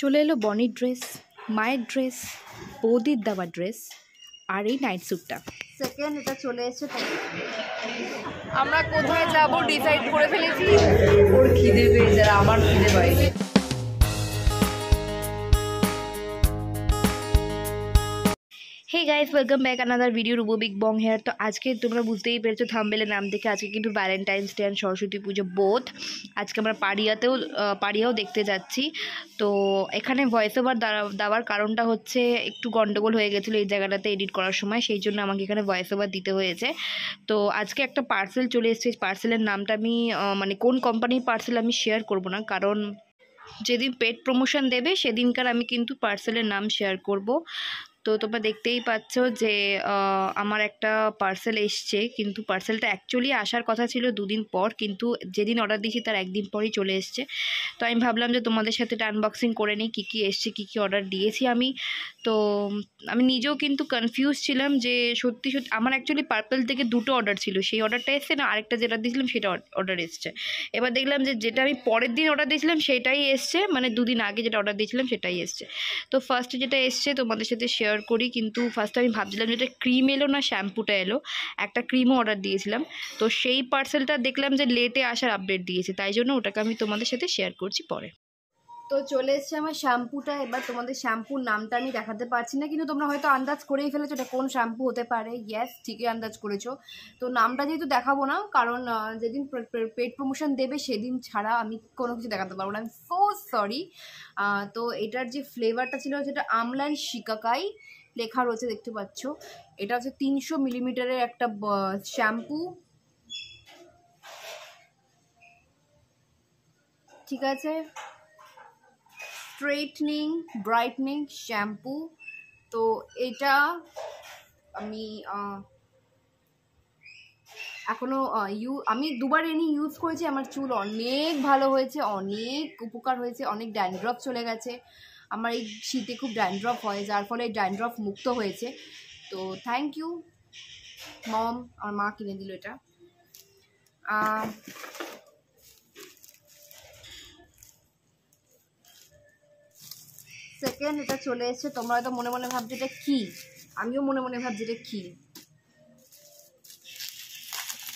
চলে এলো বনির ড্রেস, মায়ের ড্রেস, বৌদির দেওয়া ড্রেস আর এই নাইট স্যুটটা। সেকেন্ড এটা চলে এসেছে। আমরা কোথায় যাব ডিসাইড করে ফেলেছি। ওর খিদে পেয়েছে আর আমার খিদে পাইছে। Hey guys, welcome back another video. Rubo big bong here. তো আজকে তোমরা বুঝতেই পেরেছো থাম্বনেলের নাম দেখে, আজকে কিন্তু Valentine's day and Saraswati Puja both. আজকে আমরা পাড়িয়াও দেখতে যাচ্ছি। তো এখানে ভয়েস ওভার দেওয়ার কারণটা হচ্ছে একটু গন্ডগোল হয়ে গেছিলো এই জায়গাটাতে এডিট করার সময়, সেই জন্য আমাকে এখানে ভয়েস ওভার দিতে হয়েছে। তো আজকে একটা পার্সেল চলে এসেছে। পার্সেলের নামটা আমি মানে কোন কোম্পানির পার্সেল আমি শেয়ার করব না, কারণ যেদিন পেড প্রমোশন দেবে সেদিনকার আমি কিন্তু পার্সেলের নাম শেয়ার করব। তো তোমরা দেখতেই পাচ্ছ যে আমার একটা পার্সেল এসছে, কিন্তু পার্সেলটা অ্যাকচুয়ালি আসার কথা ছিল দুদিন পর, কিন্তু যেদিন অর্ডার দিয়েছি তার একদিন পরই চলে এসছে। তো আমি ভাবলাম যে তোমাদের সাথে এটা আনবক্সিং করে নিই, কী কী এসছে, কী কী অর্ডার দিয়েছি আমি। তো আমি নিজেও কিন্তু কনফিউজ ছিলাম যে সত্যি আমার অ্যাকচুয়ালি পার্পেল থেকে দুটো অর্ডার ছিল, সেই অর্ডারটা এসছে না আরেকটা যেটা দিয়েছিলাম সেটা অর্ডার এসছে। এবার দেখলাম যে যেটা আমি পরের দিন অর্ডার দিয়েছিলাম সেটাই এসছে, মানে দুদিন আগে যেটা অর্ডার দিয়েছিলাম সেটাই এসছে। তো ফার্স্টে যেটা এসছে তোমাদের সাথে শেয়ার করি। কিন্তু ফার্স্টে আমি ভাবছিলাম যে এটা ক্রিম এলো না শ্যাম্পুটা এলো, একটা ক্রিমও অর্ডার দিয়েছিলাম। তো সেই পার্সেলটা দেখলাম যে লেটে আসার আপডেট দিয়েছে, তাই জন্য ওটাকে আমি তোমাদের সাথে শেয়ার করছি পরে। তো চলে এসছে আমার শ্যাম্পুটা। এবার তোমাদের শ্যাম্পুর নামটা আমি দেখাতে পারছি না, কিন্তু তোমরা হয়তো আন্দাজ করেই ফেলেছো এটা কোন শ্যাম্পু হতে পারে। ইয়েস, ঠিকই আন্দাজ করেছো। তো নামটা যেহেতু দেখাবো না, কারণ যেদিন পেড প্রমোশন দেবে সেদিন ছাড়া আমি কোনো কিছু দেখাতে পারবো না। আমি সো সরি। তো এটার যে ফ্লেভারটা ছিল যেটা আমলা অ্যান্ড শিকাকাই লেখা রয়েছে, দেখতে পাচ্ছ। এটা হচ্ছে 300 মিলিমিটারের একটা শ্যাম্পু, ঠিক আছে। Straightening brightening shampoo. তো এটা আমি এখনও আমি দুবার এনে ইউজ করেছি। আমার চুল অনেক ভালো হয়েছে, অনেক উপকার হয়েছে, অনেক ড্যান্ড্রফ চলে গেছে। আমার এই শীতে খুব ড্যান্ড্রফ হয়, যার ফলে এই ড্যান্ড্রফ মুক্ত হয়েছে। তো থ্যাংক ইউ মম, আমার মা কিনে দিল এটা। সেকেন্ড এটা চলে এসেছে। তোমরা হয়তো মনে মনে ভাবছো এটা কী, আমিও মনে মনে ভাবছি এটা কী,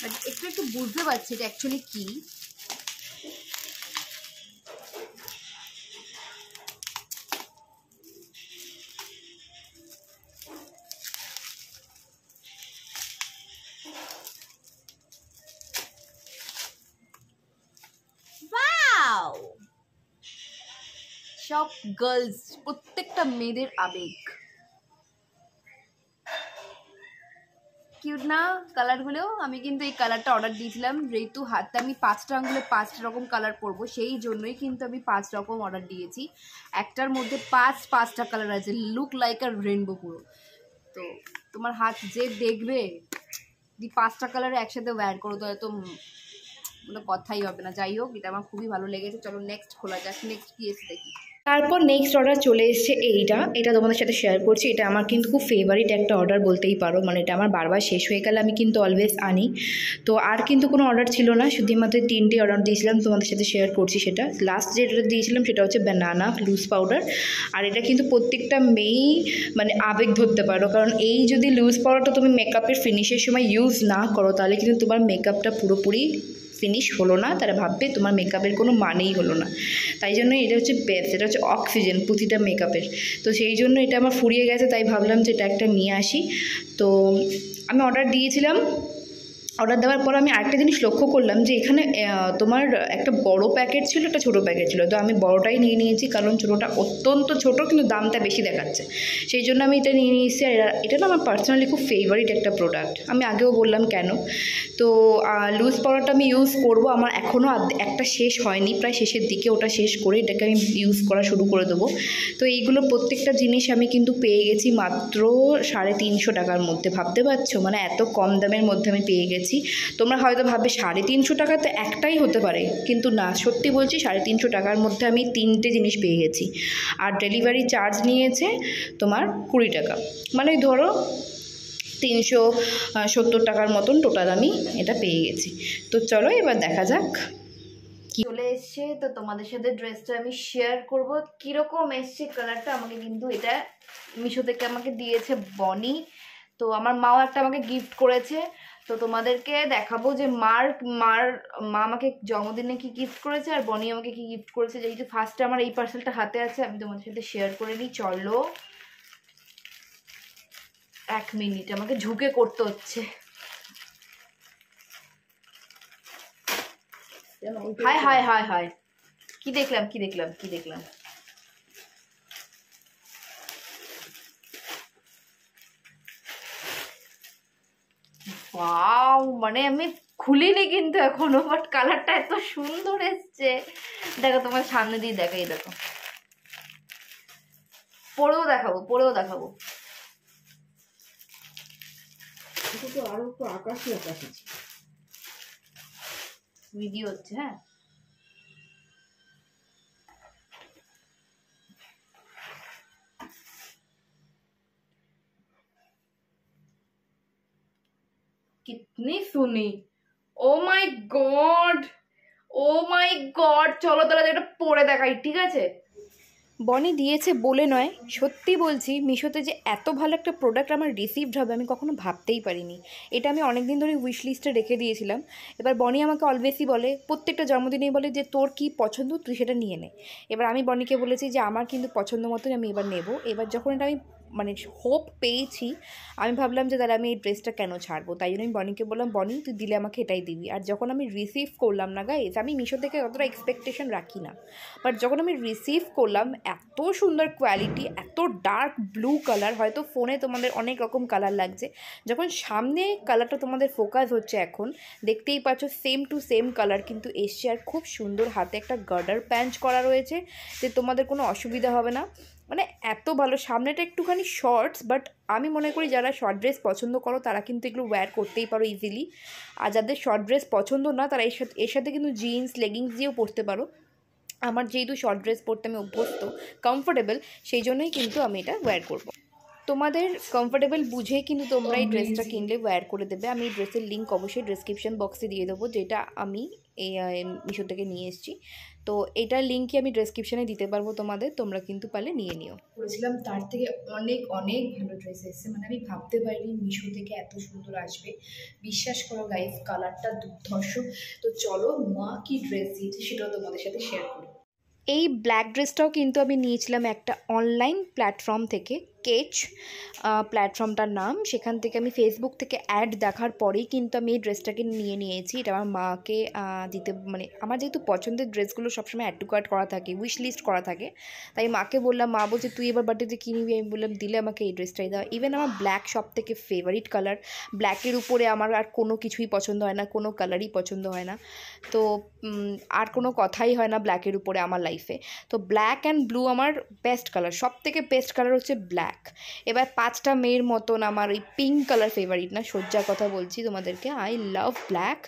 বাট একটু একটু বুঝতে পারছি এটা অ্যাকচুয়ালি কী। সব গার্লস, প্রত্যেকটা মেয়েদের আবেগ। কিউট না কালারগুলো? আমি কিন্তু এই কালারটা অর্ডার দিয়েছিলাম, যেহেতু হাতে আমি 5টা আঙ্গুলে 5 রকম কালার পরবো, সেই জন্যই কিন্তু আমি 5 রকম অর্ডার দিয়েছি। একটার মধ্যে 5টা কালার আছে, লুক লাইক আর রেনবো পুরো। তো তোমার হাত যে দেখবে যদি 5টা কালারে একসাথে ওয়্যার করো তো হয়তো কোনো কথাই হবে না। যাই হোক, এটা আমার খুবই ভালো লেগেছে। চলো নেক্সট খোলা যাক, নেক্সট কি এসে দেখি। তারপর নেক্সট অর্ডার চলে এসছে এটা তোমাদের সাথে শেয়ার করছি। এটা আমার কিন্তু খুব ফেভারিট একটা অর্ডার বলতেই পারো, মানে এটা আমার বারবার শেষ হয়ে গেলে আমি কিন্তু অলওয়েজ আনি। তো আর কিন্তু কোনো অর্ডার ছিল না, শুধুমাত্র 3টে অর্ডার দিয়েছিলাম, তোমাদের সাথে শেয়ার করছি সেটা। লাস্ট যেটা দিয়েছিলাম সেটা হচ্ছে ব্যানানা লুজ পাউডার। আর এটা কিন্তু প্রত্যেকটা মেয়েই মানে আবেগ ধরতে পারো, কারণ এই যদি লুজ পাউডারটা তুমি মেকআপের ফিনিশের সময় ইউজ না করো তাহলে কিন্তু তোমার মেকআপটা পুরোপুরি ফিনিশ হলো না, তারা ভাববে তোমার মেকআপের কোনো মানেই হলো না। তাই জন্য এটা হচ্ছে বেস্ট, এটা হচ্ছে অক্সিজেন প্রতিটা মেকআপের। তো সেই জন্য এটা আমার ফুরিয়ে গেছে, তাই ভাবলাম যে এটা একটা নিয়ে আসি। তো আমি অর্ডার দিয়েছিলাম। অর্ডার দেওয়ার পর আমি আরেকটা জিনিস লক্ষ্য করলাম যে এখানে তোমার একটা বড় প্যাকেট ছিল, একটা ছোটো প্যাকেট ছিল। তো আমি বড়টাই নিয়ে নিয়েছি, কারণ ছোটোটা অত্যন্ত ছোটো কিন্তু দামটা বেশি দেখাচ্ছে, সেই জন্য আমি এটা নিয়ে নিয়েছি। আর এটা না আমার পার্সোনালি খুব ফেভারিট একটা প্রোডাক্ট, আমি আগেও বললাম কেন। তো লুজ পাউডারটা আমি ইউজ করব, আমার এখনও একটা শেষ হয়নি, প্রায় শেষের দিকে, ওটা শেষ করে এটাকে আমি ইউজ করা শুরু করে দেবো। তো এইগুলো প্রত্যেকটা জিনিস আমি কিন্তু পেয়ে গেছি মাত্র 350 টাকার মধ্যে। ভাবতে পারছো, মানে এত কম দামের মধ্যে আমি পেয়ে গেছি। তোমরা হয়তো ভাববে 350 টাকাতে একটাই হতে পারে, কিন্তু না, সত্যি বলছি 350 টাকার মধ্যে আমি 3টে জিনিস পেয়ে গেছি। আর ডেলিভারি চার্জ নিয়েছে তোমার 20 টাকা, মানে ধরো 370 টাকার মতন টোটাল আমি এটা পেয়ে গেছি। তো চলো এবার দেখা যাক চলে এসছে, তো তোমাদের সাথে ড্রেসটা আমি শেয়ার করব। কিরকম এসছে কালারটা, আমাকে কিন্তু এটা মিশো থেকে আমাকে দিয়েছে বনি, তো আমার মাও একটা আমাকে গিফট করেছে। তো তোমাদেরকে দেখাবো যে মা আমাকে জন্মদিনে কি গিফট করেছে আর বনি আমাকে কি গিফট করেছে। যেহেতু ফার্স্টে আমার এই পার্সেলটা হাতে আছে, আমি তোমাদের সাথে শেয়ার করে নিই। চলো 1 মিনিট, আমাকে ঝুঁকে করতে হচ্ছে। হায় হায় হায় হায়, কি দেখলাম কি দেখলাম কি দেখলাম। ওয়াও, মানে আমি খুলিনি কিন্তু এখনো, বাট কালারটা এত সুন্দর এসছে। দেখো তোমার সামনে দিয়ে দেখাই, দেখো পরেও দেখাবো। আরো একটু আকাশি আকাশি ভিডিও হচ্ছে, হ্যাঁ कितनी सुनी। ও মাই গড, চলো তাহলে এটা পরে দেখাই, ঠিক আছে। বনি দিয়েছে বলে নয়, সত্যি বলছি মিশোতে যে এত ভালো একটা প্রোডাক্ট আমার রিসিভড হবে আমি কখনো ভাবতেই পারিনি। এটা আমি অনেক দিন ধরে উইশ লিস্টে রেখে দিয়েছিলাম। এবার বনি আমাকে অলওয়েজই বলে, প্রত্যেকটা জন্মদিনেই বলে যে তোর কি পছন্দ তুই সেটা নিয়ে নে। এবার আমি বনিকে বলেছি যে আমার কিন্তু পছন্দ মতোই আমি এবার নেব। এবার যখন এটা আমি মানে হোপ পেয়েছি, আমি ভাবলাম যে তাহলে আমি এই ড্রেসটা কেন ছাড়বো, তাই জন্য আমি বনিকে বললাম বনি তুই দিলে আমাকে এটাই দিবি। আর যখন আমি রিসিভ করলাম না গাইজ, আমি মিশো থেকে অতটা এক্সপেকটেশন রাখি না, বাট যখন আমি রিসিভ করলাম এত সুন্দর কোয়ালিটি, এত ডার্ক ব্লু কালার, হয়তো ফোনে তোমাদের অনেক রকম কালার লাগছে, যখন সামনে কালারটা তোমাদের ফোকাস হচ্ছে এখন দেখতেই পাচ্ছ সেম টু সেম কালার কিন্তু এসছে। আর খুব সুন্দর হাতে একটা গার্ডার প্যাঞ্চ করা রয়েছে, যে তোমাদের কোনো অসুবিধা হবে না। মানে এত ভালো, সামনেটা একটুখানি শর্টস, বাট আমি মনে করি যারা শর্ট ড্রেস পছন্দ করো তারা কিন্তু এগুলো ওয়্যার করতেই পারো ইজিলি। আর যাদের শর্ট ড্রেস পছন্দ না তারা এর সাথে কিন্তু জিন্স লেগিংস দিয়েও পরতে পারো। আমার যেহেতু শর্ট ড্রেস পরতে আমি অভ্যস্ত, কমফোর্টেবল, সেই জন্যই কিন্তু আমি এটা ওয়্যার করব। তোমাদের কমফোর্টেবল বুঝেই কিন্তু তোমরা এই ড্রেসটা কিনলে ওয়্যার করে দেবে। আমি এই ড্রেসের লিঙ্ক অবশ্যই ডিসক্রিপশন বক্সে দিয়ে দেবো, যেটা আমি এই মিশো থেকে নিয়ে এসেছি। তো এটার লিঙ্কই আমি ডিসক্রিপশানে দিতে পারবো তোমাদের, তোমরা কিন্তু পারলে নিয়ে নিও। করেছিলাম তার থেকে অনেক অনেক ভালো ড্রেস এসেছে, মানে আমি ভাবতে পারিনি মিশো থেকে এত সুন্দর আসবে। বিশ্বাস করো গাইস, কালারটা দুর্ধর্ষ। তো চলো মা কি ড্রেস দিয়েছে সেটাও তোমাদের সাথে শেয়ার করি। এই ব্ল্যাক ড্রেসটাও কিন্তু আমি নিয়েছিলাম একটা অনলাইন প্ল্যাটফর্ম থেকে, কেচ প্ল্যাটফর্মটার নাম। সেখান থেকে আমি ফেসবুক থেকে অ্যাড দেখার পরেই কিন্তু আমি এই ড্রেসটাকে নিয়েছি। এটা আমার মাকে দিতে, মানে আমার যেহেতু পছন্দের ড্রেসগুলো সবসময় অ্যাড টু কার্ট করা থাকে, উইশ লিস্ট করা থাকে, তাই মাকে বললাম, মা বলছে তুই এবার বার্থডেতে কী নিবি, আমি বললাম দিলে আমাকে এই ড্রেসটাই দাও। ইভেন আমার ব্ল্যাক সব থেকে ফেভারিট কালার, ব্ল্যাকের উপরে আমার আর কোনো কিছুই পছন্দ হয় না, কোনো কালারই পছন্দ হয় না, তো আর কোনো কথাই হয় না ব্ল্যাকের উপরে আমার লাইফে। তো ব্ল্যাক অ্যান্ড ব্লু আমার বেস্ট কালার, সব থেকে বেস্ট কালার হচ্ছে ব্ল্যাক। এবার 5টা মেয়ের মতন আমার ওই পিঙ্ক কালার ফেভারিট না, সজ্জার কথা বলছি তোমাদেরকে, আই লাভ ব্ল্যাক।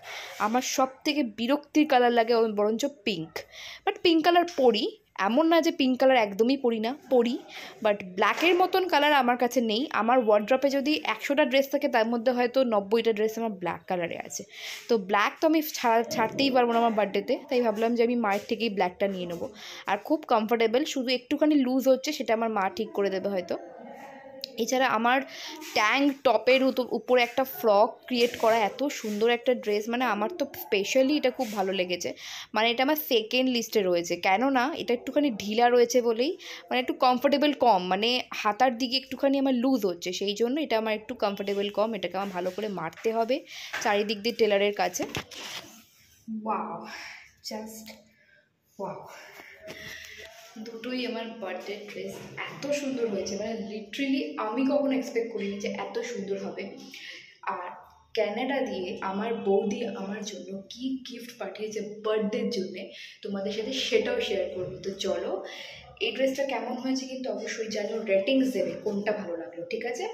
আমার সব থেকে বিরক্তির কালার লাগে বরঞ্চ পিঙ্ক, বাট পিঙ্ক কালার পরি, এমন না যে পিঙ্ক কালার একদমই পরি, বাট ব্ল্যাকের মতন কালার আমার কাছে নেই। আমার ওয়ার্ড্রপে যদি 100টা ড্রেস থাকে তার মধ্যে হয়তো 90টা ড্রেস আমার ব্ল্যাক কালারে আছে। তো ব্ল্যাক তো আমি ছাড়তেই পারবো না আমার বার্থডেতে, তাই ভাবলাম যে আমি মায়ের থেকেই ব্ল্যাকটা নিয়ে নেবো। আর খুব কমফোর্টেবল, শুধু একটুখানি লুজ হচ্ছে, সেটা আমার মা ঠিক করে দেবে হয়তো। এছাড়া আমার ট্যাঙ্ক টপের উপরে একটা ফ্রক ক্রিয়েট করা এত সুন্দর একটা ড্রেস, মানে আমার তো স্পেশালি এটা খুব ভালো লেগেছে। মানে এটা আমার সেকেন্ড লিস্টে রয়েছে, কেননা এটা একটুখানি ঢিলা রয়েছে বলেই, মানে একটু কমফোর্টেবল কম, মানে হাতার দিকে একটুখানি আমার লুজ হচ্ছে, সেই জন্য এটা আমার একটু কমফোর্টেবল কম। এটাকে আমার ভালো করে মারতে হবে চারিদিক দিয়ে টেলারের কাছে। ওয়াও, জাস্ট ওয়াও, দুটোই আমার বার্থডে ড্রেস এত সুন্দর হয়েছে, মানে লিটারেলি আমি কখনো এক্সপেক্ট করিনি যে এত সুন্দর হবে। আর ক্যানাডা দিয়ে আমার বৌদি আমার জন্য কি গিফট পাঠিয়েছে বার্থডের জন্যে, তোমাদের সাথে সেটাও শেয়ার করবো। তো চলো, এই ড্রেসটা কেমন হয়েছে কিন্তু অবশ্যই জানো, রেটিংস দেবে কোনটা ভালো লাগলো, ঠিক আছে।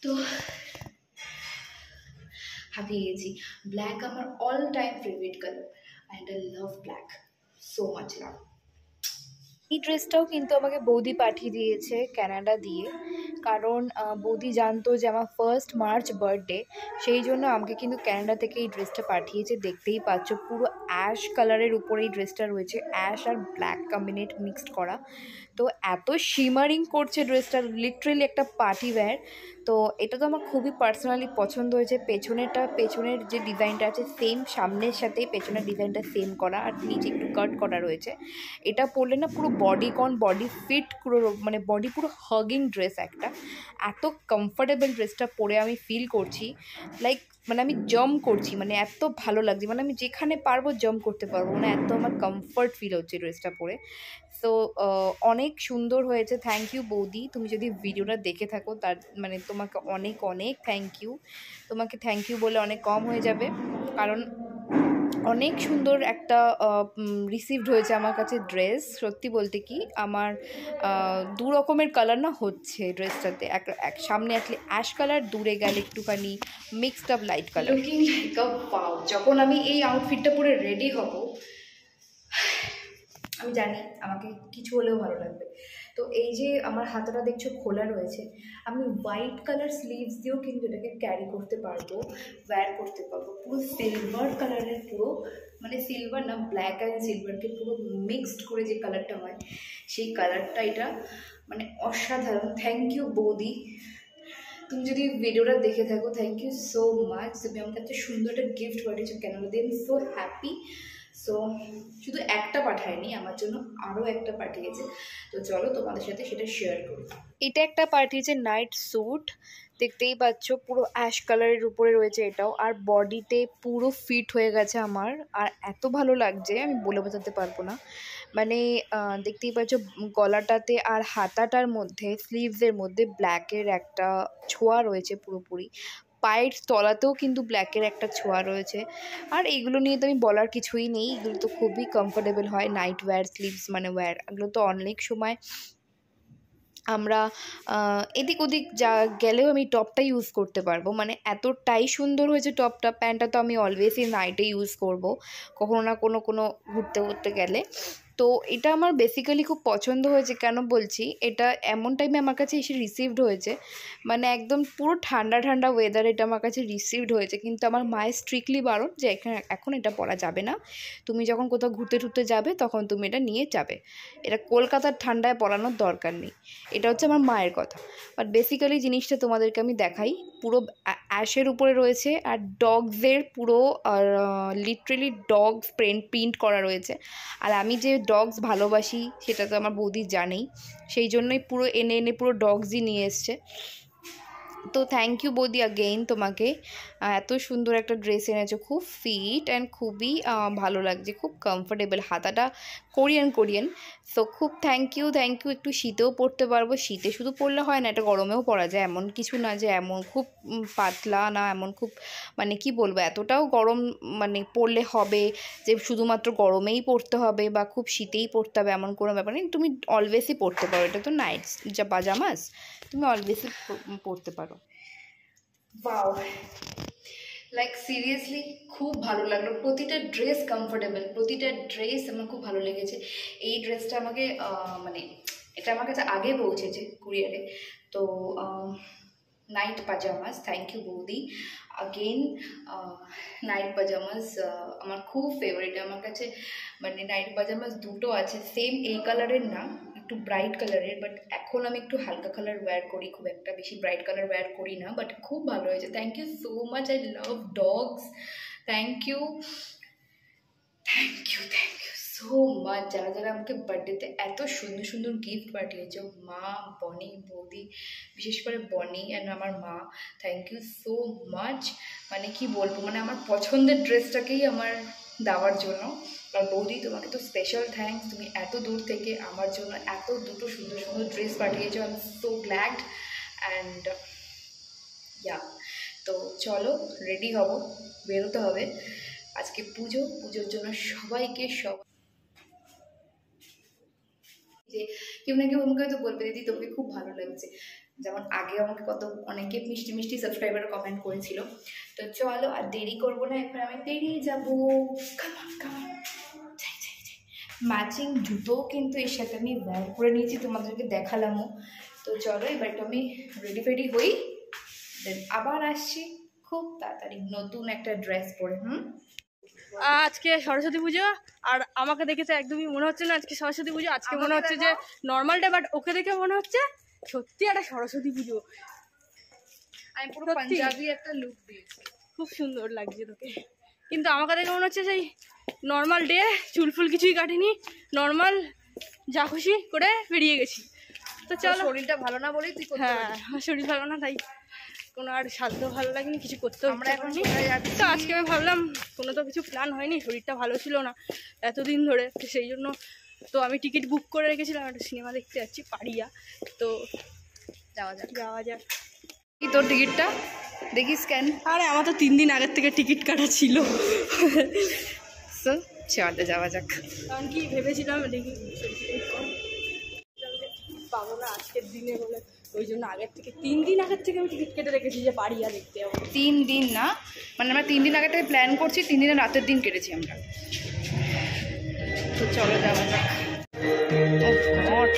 তো হাঁপিয়ে গেছি। ব্ল্যাক আমার all time favourite colour and I love black so much love. এই ড্রেসটাও কিন্তু আমাকে বৌদি পাঠিয়ে দিয়েছে ক্যানাডা দিয়ে। কারণ বৌদি জানতো যে আমার 1st মার্চ বার্থডে, সেই জন্য আমাকে কিন্তু ক্যানাডা থেকে এই ড্রেসটা পাঠিয়েছে। দেখতেই পাচ্ছ পুরো অ্যাশ কালারের উপরে এই ড্রেসটা রয়েছে, অ্যাশ আর ব্ল্যাক কম্বিনেট মিক্সড করা। তো এত শিমারিং করছে ড্রেসটা, লিটারেলি একটা পার্টি ওয়্যার। তো এটা তো আমার খুবই পার্সোনালি পছন্দ হয়েছে। পেছনের যে ডিজাইনটা আছে সেম, সামনের সাথেই পেছনের ডিজাইনটা সেম করা, আর নিচে একটু কাট করা রয়েছে। এটা পরলে না পুরো বডি ফিট, পুরো মানে বডি পুরো হাগিং ড্রেস একটা। এত কমফোর্টেবল ড্রেসটা পরে আমি ফিল করছি লাইক মানে আমি জাম্প করছি, মানে এত ভালো লাগছে, মানে আমি যেখানে পারবো জাম্প করতে পারবো, মানে এত আমার কমফর্ট ফিল হচ্ছে ড্রেসটা পরে। সো অনেক সুন্দর হয়েছে। থ্যাংক ইউ বৌদি, তুমি যদি ভিডিওটা দেখে থাকো তার মানে তোমাকে অনেক অনেক থ্যাংক ইউ। তোমাকে থ্যাংক ইউ বলে অনেক কম হয়ে যাবে, কারণ অনেক সুন্দর একটা রিসিভড হয়েছে আমার কাছে ড্রেস। সত্যি বলতে কি আমার 2 রকমের কালার না হচ্ছে ড্রেসটাতে, এক সামনে অ্যাশ কালার, দূরে গেলে একটুখানি mixed up light colour. Looking like আ ওয়াও। যখন আমি এই আউটফিটটা পরে রেডি হব, আমি জানি আমাকে কিছু হলেও ভালো লাগবে। তো এই যে আমার হাতাটা দেখছো খোলা রয়েছে, আমি হোয়াইট কালার স্লিভস দিয়েও কিন্তু এটাকে ক্যারি করতে পারবো, ওয়্যার করতে পারবো। পুরো সিলভার কালারের, পুরো মানে সিলভার না, ব্ল্যাক অ্যান্ড সিলভারকে পুরো মিক্সড করে যে কালারটা হয়, সেই কালারটা এটা মানে অসাধারণ। থ্যাংক ইউ বৌদি, তুমি যদি ভিডিওটা দেখে থাকো, থ্যাংক ইউ সো মাচ। তুমি আমাকে এত সুন্দর একটা গিফট পাঠিয়েছো, কেন I am so happy. So শুধু একটা পাঠায়নি, আমার জন্য আরও একটা পাঠিয়েছে। তো চলো তোমাদের সাথে সেটা শেয়ার করি। এটা একটা পাঠিয়েছে নাইট স্যুট, দেখতেই পাচ্ছ পুরো অ্যাশ কালারের উপরে রয়েছে এটাও, আর বডিতে পুরো ফিট হয়ে গেছে আমার, আর এত ভালো লাগছে আমি বলে বোঝাতে পারবো না। মানে দেখতেই পাচ্ছ গলাটাতে আর হাতাটার মধ্যে, স্লিভসের মধ্যে ব্ল্যাকের একটা ছোঁয়া রয়েছে পুরোপুরি, পায়ের তলাতেও কিন্তু ব্ল্যাকের একটা ছোঁয়া রয়েছে। আর এগুলো নিয়ে তো আমি বলার কিছুই নেই, এগুলো তো খুবই কমফোর্টেবল হয়, নাইট ওয়্যার, স্লিভস মানে ওয়্যার, এগুলো তো অনেক সময় আমরা এদিক ওদিক যা গেলেও আমি টপটা ইউজ করতে পারবো, মানে এতটাই সুন্দর হয়েছে টপটা। প্যান্টটা তো আমি অলওয়েজই নাইটে ইউজ করব, কখনো না কোনো ঘুরতে গেলে। তো এটা আমার বেসিক্যালি খুব পছন্দ হয়েছে। কেন বলছি, এটা এমন টাইমে আমার কাছে এসে রিসিভড হয়েছে, মানে একদম পুরো ঠান্ডা ওয়েদার এটা আমার কাছে রিসিভড হয়েছে। কিন্তু আমার মায়ের স্ট্রিক্টলি বারণ যে এখন এটা পরা যাবে না, তুমি যখন কোথাও ঘুরতে যাবে তখন তুমি এটা নিয়ে যাবে, এটা কলকাতার ঠান্ডায় পরানোর দরকার নেই। এটা হচ্ছে আমার মায়ের কথা। বাট বেসিক্যালি জিনিসটা তোমাদেরকে আমি দেখাই, পুরো অ্যাশের উপরে রয়েছে, আর ডগসের পুরো লিটারেলি ডগস প্রিন্ট করা রয়েছে। আর আমি যে ডগস ভালোবাসি সেটা তো আমার বৌদি জানেই, সেই জন্যই পুরো এনে পুরো ডগসই নিয়ে এসছে। তো থ্যাংক ইউ বৌদি অ্যাগেইন, তোমাকে এত সুন্দর একটা ড্রেস এনেছো, খুব ফিট অ্যান্ড খুবই ভালো লাগছে, খুব কমফোর্টেবল, হাতাটা কোরিয়ান। সো খুব থ্যাংক ইউ। একটু শীতেও পরতে পারবো, শীতে শুধু পরলে হয় না, এটা গরমেও পরা যায়, এমন কিছু না যে এমন খুব পাতলা না, এমন খুব মানে কি বলবো এতটাও গরম মানে পরলে হবে যে শুধুমাত্র গরমেই পরতে হবে বা খুব শীতেই পরতে হবে, এমন কোনো ব্যাপার নেই। তুমি অলওয়েজই পরতে পারো, এটা তো নাইটস যা পাজামাস, তুমি অলওয়েজই পরতে পারো। ওয়াও, লাইক সিরিয়াসলি খুব ভালো লাগলো। প্রতিটা ড্রেস কমফোর্টেবল, প্রতিটা ড্রেস আমার খুব ভালো লেগেছে। এই ড্রেসটা আমাকে মানে এটা আমার কাছে আগে পৌঁছেছে কুরিয়ারে। তো নাইট পাজামাস, থ্যাংক ইউ বৌদি আগেইন। নাইট পাজামাস আমার খুব ফেভারিট, আমার কাছে মানে নাইট পাজামাস দুটো আছে, সেম এই কালারের না, একটু ব্রাইট কালারের, বাট এখন আমি একটু হালকা কালার ওয়্যার করি, খুব একটা বেশি ব্রাইট কালার ওয়্যার করি না, বাট খুব ভালো হয়েছে। Thank you so much, I love dogs, thank you so much. যারা আমাকে বার্থডেতে এত সুন্দর গিফট পাঠিয়েছে, মা, বনি, বৌদি, বিশেষ করে বনি অ্যান্ড আমার মা, থ্যাংক ইউ সো মাচ। মানে কি বলবো, মানে আমার পছন্দের ড্রেসটাকেই আমার দেওয়ার জন্য। আর বৌদি তোমাকে তো স্পেশাল থ্যাঙ্কস, তুমি এত দূর থেকে আমার জন্য এত দুটো সুন্দর ড্রেস পাঠিয়েছো, I am so glad. And yeah, তো চলো রেডি হব, বেরোতে হবে। আজকে পুজোর জন্য সবাইকে যে কেউ না কেউ আমাকে হয়তো বলবে দিদি তোমাকে খুব ভালো লাগছে, যেমন আগে আমাকে অনেকে মিষ্টি সাবস্ক্রাইবার কমেন্ট করেছিল। তো চলো আর দেরি করবো না, এবার আমি বেরিয়ে যাবো। ম্যাচিং জুতোও কিন্তু এর সাথে আমি ওয়্যার করে নিয়েছি, তোমাদেরকে দেখালামও। তো চলো এবার একটু আমি রেডি ফেডি হই, দেন আবার আসছি খুব তাড়াতাড়ি নতুন একটা ড্রেস পরে। আজকে সরস্বতী পুজো, আর আমাকে দেখে তো একদমই মনে হচ্ছে না আজকে সরস্বতী পুজো, আজকে মনে হচ্ছে যে নর্মাল ডে, বাট ওকে দেখে মনে হচ্ছে সত্যি একটা সরস্বতী পুজো। আমি পুরো পাঞ্জাবি একটা লুক দিয়েছি, খুব সুন্দর লাগছে তোকে, কিন্তু আমাকে দেখে মনে হচ্ছে সেই নর্মাল ডে, চুলফুল কিছুই কাটেনি, নর্মাল যা খুশি করে বেরিয়ে গেছি। তো চলো, শরীরটা ভালো না বলেই তুই করতে হ্যাঁ পারিস। আমার শরীর ভালো না, তাই কোনো আর সাধ্য ভালো লাগেনি, কিছু করতে আমরা এখন পারিনি। কোথায় যাচ্ছি? তো আজকে আমি ভাবলাম কোনো তো কিছু প্ল্যান হয়নি, শরীরটা ভালো ছিল না এতদিন ধরে, তো সেই জন্য তো আমি টিকিট বুক করে রেখেছিলাম, একটা সিনেমা দেখতে যাচ্ছি পাড়িয়া, তো যাওয়া যাক। যাওয়া যাক। কি তোর টিকিটটা দেখিস কেন? আরে আমার তো 3 দিন আগের থেকে টিকিট কাটা ছিল, তো চলে যাওয়া যাক। কারণ কি ভেবেছিলাম দেখি পাবো না আজকের দিনে বলে, ওই জন্য আগের থেকে 3 দিন আগের থেকে আমি টিকিট কেটে রেখেছি যে পাড়িয়া দেখতে যাবো। 3 দিন না, মানে আমরা 3 দিন আগে থেকে প্ল্যান করছি, 3 দিনের রাতের দিন কেটেছি আমরা। তো চলো যাওয়া যাক। Oh God!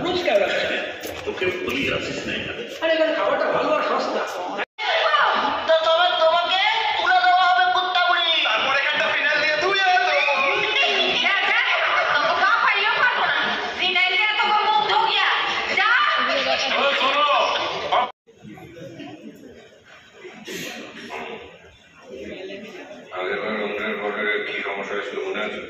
রোজ কেন তোকে বলি আসিস না এখানে। আরে এখানে খাবারটা ভালো আর সস্তা। আগেরবার অন্যের ঘরে কি সমস্যা হয়েছিল মনে আছে?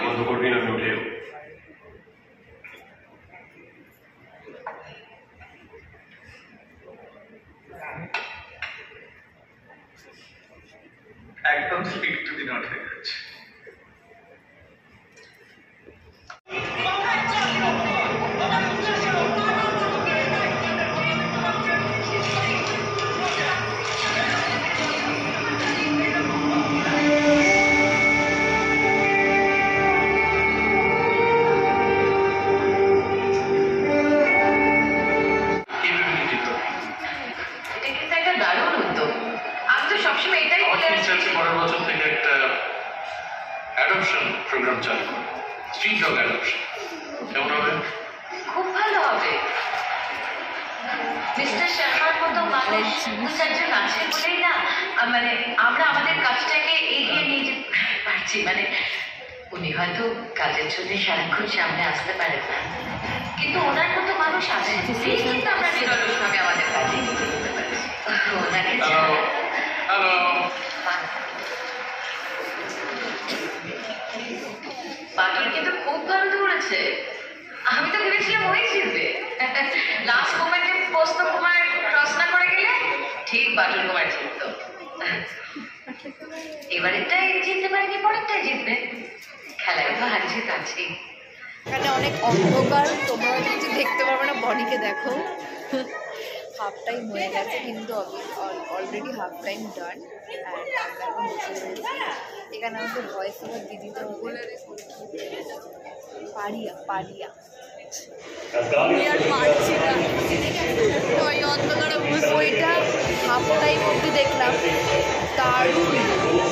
বন্ধ করবি না, আমি উঠে যাবো। একদম স্পিক টু দি নট হয়ে যাচ্ছে। পরের বছর থেকে একটা অ্যাডপশন প্রোগ্রাম চালু করে, স্ট্রিট ডগ অ্যাডপশন। কেমন হবে? খুব ভালো হবে। মিস্টার শর্মার মতো মানুষ চারজন আছে বলেই না মানে আমরা আমাদের কাজটাকে এগিয়ে নিয়ে যেতে পারছি। মানে উনি হয়তো কাজের জন্য সারাক্ষণ সামনে আসতে পারেন না, কিন্তু ওনার মতো মানুষ আছে, কিন্তু আমরা নিরলসভাবে আমাদের কাজে এগিয়ে যেতে পারছি। ওনাকে হ্যালো, বাটুল কিন্তু খুব ভালো দৌড়েছে। আমি তো ভেবেছিলাম ওই জিতবে, লাস্ট মোমেন্টে পোস্ত কুমার ক্রস না করে গেলে ঠিক বাটুল কুমার জিতত। এবারেরটাই জিততে পারেনি, পরেরটাই জিতবে। খেলায় তো হার জিত আছেই। এখানে অনেক অন্ধকার, তোমরা কিছু দেখতে পারবে না, বডিকে দেখো। হাফ টাইম হয়ে গেছে, কিন্তু already half time done. And আমরা এখন বসে রয়েছি এখানে। আমাদের ভয়েস ওভার দিদিতে হবে পাড়িয়া পাড়িয়া। ওই অন্ধকারে বইটা হাফ টাইম অবধি দেখলাম, দারুণ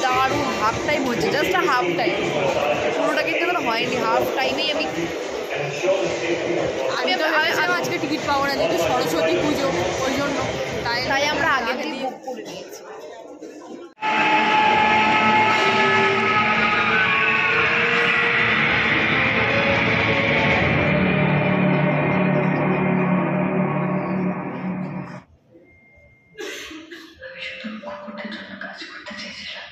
দারুণ। হাফ টাইম হচ্ছে, জাস্ট হাফ টাইম, পুরোটা কিন্তু এখন হয়নি। হাফ টাইমেই আমি আজকে টিকিট পাবো না, যেহেতু সরস্বতী পুজো, ওই জন্য তাই আমরা আগে থেকে বুক করে নিয়েছি। কুকুরদের জন্য কাজ করতে চেয়েছিলাম।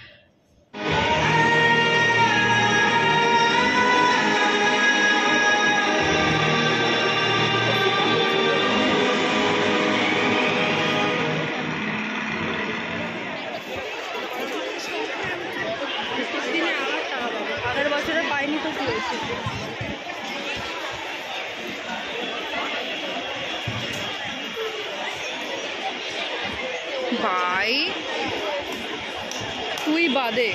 ভাই তুই বাদে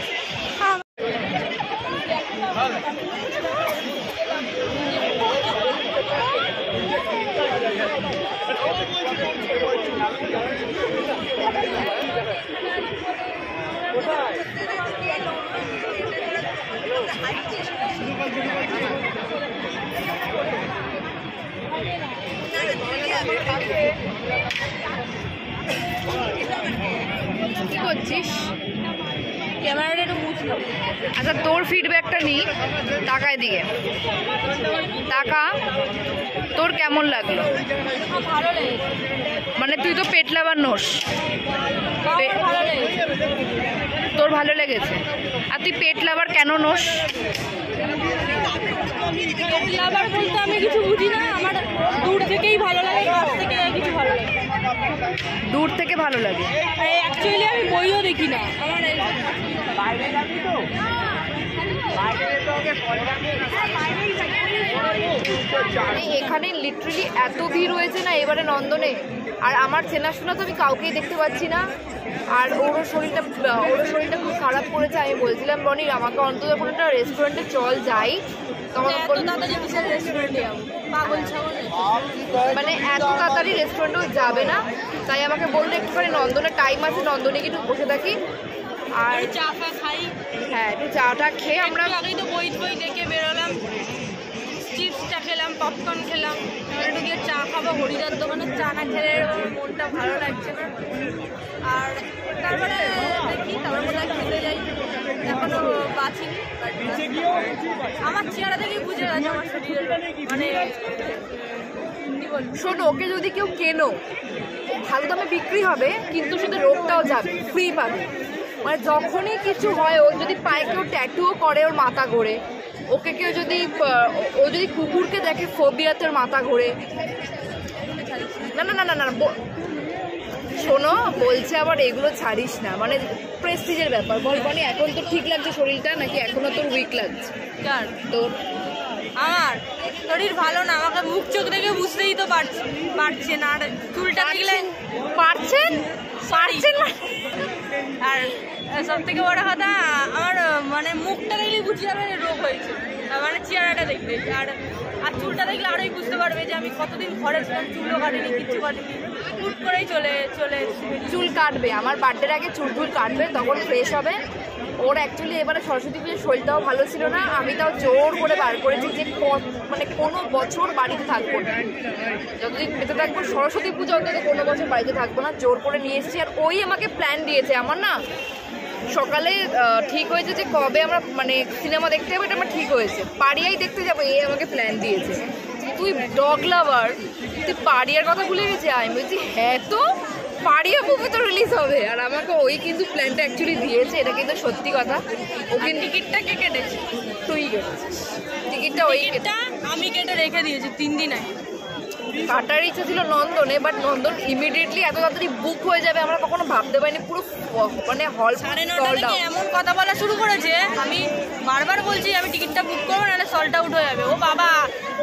কি করছিস? ক্যামেরাটা একটু মুছলো। আচ্ছা তোর ফিডব্যাকটা নিই, টাকা এদিকে টাকা, তোর কেমন লাগলো? ভালো লেগেছে, মানে তুই তো পেট লাভার নোস, ভালো লেগেছে। তোর ভালো লেগেছে। আর তুই পেট লাভার কেন নোস? লাভার বলতে আমি কিছু বুঝি না, আমার দূর থেকেই ভালো লাগে, কাছ থেকে কিছু ভালো লাগে। দূর থেকে ভালো লাগে। অ্যাকচুয়ালি আমি বইও দেখি না, আমার এখানে লিটারালি এত ভিড় হয়েছে না এবারে নন্দনে, আর আমার চেনাশোনা তো আমি কাউকেই দেখতে পাচ্ছি না। আর ওর শরীরটা খুব খারাপ করেছে। আমি বলছিলাম রনির আমাকে অন্তত কোনো একটা রেস্টুরেন্টে চল যাই, তখন মানে এত তাড়াতাড়ি রেস্টুরেন্টেও যাবে না, তাই আমাকে বললো একটুখানি নন্দনের টাইম আছে, নন্দনে একটু বসে থাকি আর চা ফা খাই। হ্যাঁ একটু চাটা খেয়ে আমরা আগেই তো বই দেখে বেরোলাম, চিপসটা খেলাম, পপকর্ন খেলাম, একটু গিয়ে চা খাবো। হরিদার দোকানে চা না খেলে মনটা ভালো লাগছে না। আর তারপরে দেখি তারপর কোথায় খেতে যাই, এখনো বাঁচিনি। আমার চেহারা দেখে বুঝে গেছে আমার শরীরের মানে শোনো, ওকে যদি কেউ কেনো ভালো দামে বিক্রি হবে, কিন্তু শুধু রোগটাও যাবে, ফ্রি পাবে। মানে যখনই কিছু হয়, ও যদি পায়ে কেউ ট্যাটুও করে ওর মাথা ঘোরে, ওকে কেউ যদি ও যদি কুকুরকে দেখে ফোবিয়াতে ওর মাথা ঘোরে। না না না না না শোনো, বলছে আবার এগুলো ছাড়িস না, মানে প্রেস্টিজের ব্যাপার। বল বনি, এখন তো ঠিক লাগছে শরীরটা নাকি এখনো তোর উইক লাগছে? তোর আমার শরীর ভালো না, আমাকে মুখ চোখ দেখে বুঝতেই তো পারছে না। আর চুলটা দেখলে পারছেন না। আর সব থেকে বড় কথা, আমার মানে মুখটা দেখলেই বুঝে যাবে রোগ হয়েছে, মানে চেহারাটা দেখবে। আর চুলটা দেখলে আরোই বুঝতে পারবে যে আমি কতদিন ঘরে ছিলাম, চুলও কাটিনি, কিচ্ছু কাটিনি, হুট করেই চলে চুল কাটবে। আমার বার্থডের আগে চুল কাটবে, তখন ফ্রেশ হবে। ওর অ্যাকচুয়ালি এবারে সরস্বতী পুজোর শরীরটাও ভালো ছিল না, আমি তাও জোর করে বার করেছি যে মানে কোনো বছর বাড়িতে থাকবো না, যতদিন বেঁচে থাকবো সরস্বতী পুজো অন্তত কোনো বছর বাড়িতে থাকবো না, জোর করে নিয়ে এসেছি। আর ওই আমাকে প্ল্যান দিয়েছে। আমার না সকালে ঠিক হয়েছে যে কবে আমরা মানে সিনেমা দেখতে যাবো, এটা আমার ঠিক হয়েছে, পাড়িয়াই দেখতে যাবো, এই আমাকে প্ল্যান দিয়েছে। তুই ডগ লাভার, তুই পাড়িয়ার কথা ভুলে গেছি? আমি বলছি হ্যাঁ, তো পাড়িয়া মুভি তো রিলিজ হবে, আর আমাকে ওই কিন্তু প্ল্যানটা অ্যাকচুয়ালি দিয়েছে, এটা কিন্তু সত্যি কথা। ওকে টিকিটটা কে কেটেছে? তুই কেটেছিস টিকিটটা? ওই আমি কেটে রেখে দিয়েছি 3 দিন আগে। কাটার ইচ্ছা ছিল নন্দনে, বাট নন্দন ইমিডিয়েটলি এত তাড়াতাড়ি বুক হয়ে যাবে আমরা কখনো ভাবতে পারিনি। পুরো মানে হল 9:30 থেকে এমন কথা বলা শুরু করেছে, আমি বারবার বলছি আমি টিকিটটা বুক করবো, নাহলে সল্ট আউট হয়ে যাবে। ও বাবা,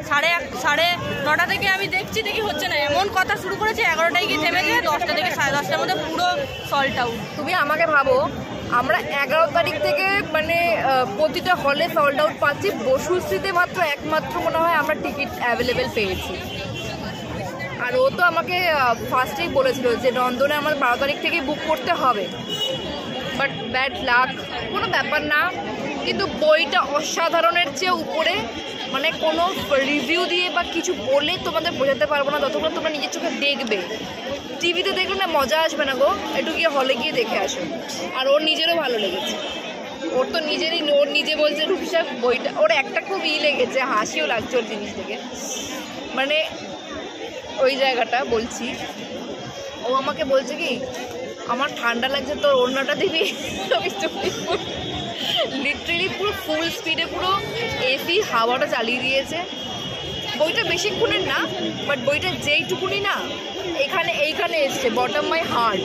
9:30 থেকে আমি দেখি হচ্ছে না, এমন কথা শুরু করেছে। 11টায় গিয়ে থেমেছে, 10টা থেকে 10:30টার মধ্যে পুরো সল্ট আউট। তুমি আমাকে ভাবো, আমরা 11 তারিখ থেকে মানে প্রতিটা হলে সল্ট আউট পাচ্ছি, বসুশ্রীতে একমাত্র মনে হয় আমরা টিকিট অ্যাভেলেবেল পেয়েছি। আর ও তো আমাকে ফার্স্টেই বলেছিল যে নন্দনে আমার 12 তারিখ থেকে বুক করতে হবে, বাট ব্যাড লাক, কোনো ব্যাপার না। কিন্তু বইটা অসাধারণের চেয়ে উপরে, মানে কোনো রিভিউ দিয়ে বা কিছু বলে তোমাদের বোঝাতে পারবো না, যতক্ষণ তোমরা নিজের চোখে দেখবে। টিভিতে দেখলে না মজা আসবে না গো, একটু গিয়ে হলে গিয়ে দেখে আসো। আর ওর নিজেরও ভালো লেগেছে, ওর তো ওর নিজে বলছে রূপসা বইটা ওর একটা খুব লেগেছে, হাসিও লাগছে ওর জিনিস থেকে। মানে ওই জায়গাটা বলছি, ও আমাকে বলছে কি আমার ঠান্ডা লাগছে, তোর ওড়নাটা দিবি? লিটারেলি পুরো ফুল স্পিডে পুরো এসি হাওয়াটা চালিয়ে দিয়েছে। বইটা বেশিক্ষণের না, বাট বইটা যেইটুকুনি না এইখানে এসছে, বটম মাই হার্ট।